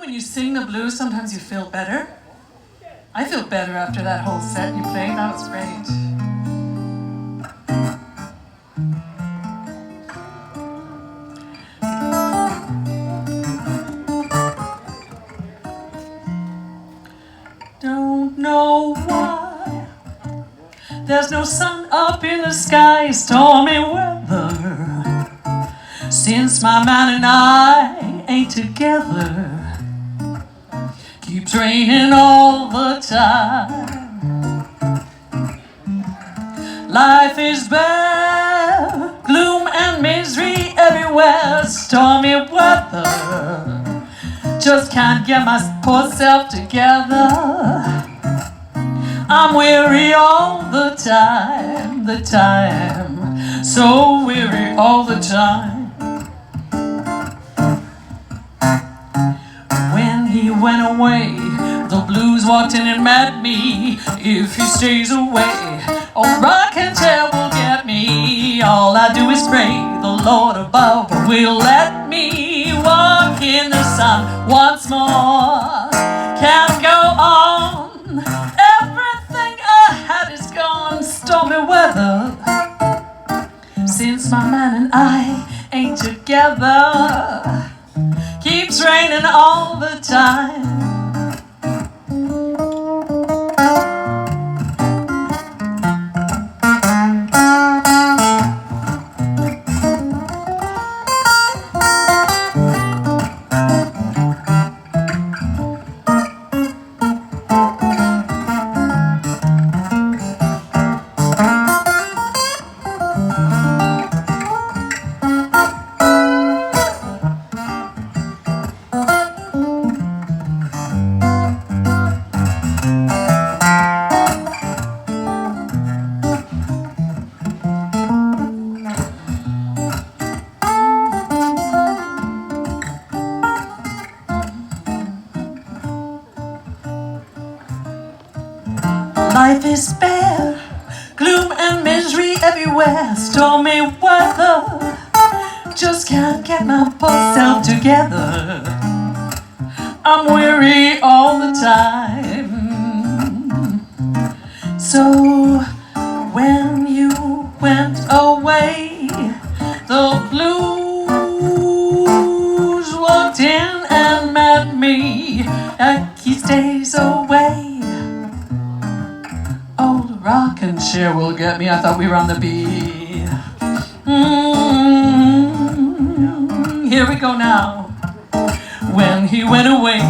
when you sing the blues, sometimes you feel better? I feel better after that whole set you played. That was great. Don't know why there's no sun up in the sky, stormy weather. Since my man and I ain't together, keeps raining all the time. Life is bare, gloom and misery everywhere, stormy weather. Just can't get my poor self together. I'm weary all the time, so weary all the time. When he went away, the blues walked in and met me. If he stays away, old rocking chair will get me. All I do is pray the Lord above will let me walk in the sun once more. Can't go on, everything I had is gone, stormy weather. Since my man and I ain't together, keeps raining all the time. Life is bare, gloom and misery everywhere, stormy weather. Just can't get my poor self together. I'm weary all the time. So when you went away, the blues walked in and met me. He stays away. Old rocking chair will get me. I thought we were on the beat. Here we go now. When he went away,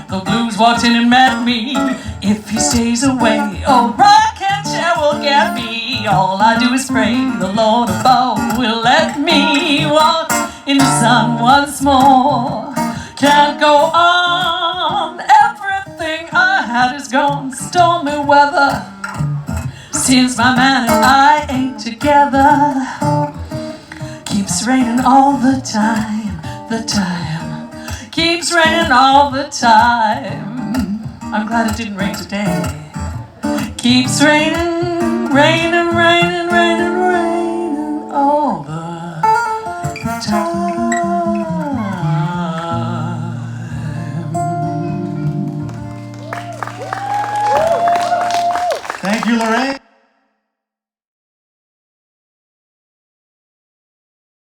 the blues walked in and met me. If he stays away, old rocking chair will get me. All I do is pray the Lord above will let me walk in the sun once more. Can't go on, everything I had is gone, stormy weather. Since my man and I ain't together, keeps raining all the time, keeps raining all the time. I'm glad it didn't rain today. Keeps raining, raining, raining, raining, raining all the time. Thank you, Lorraine.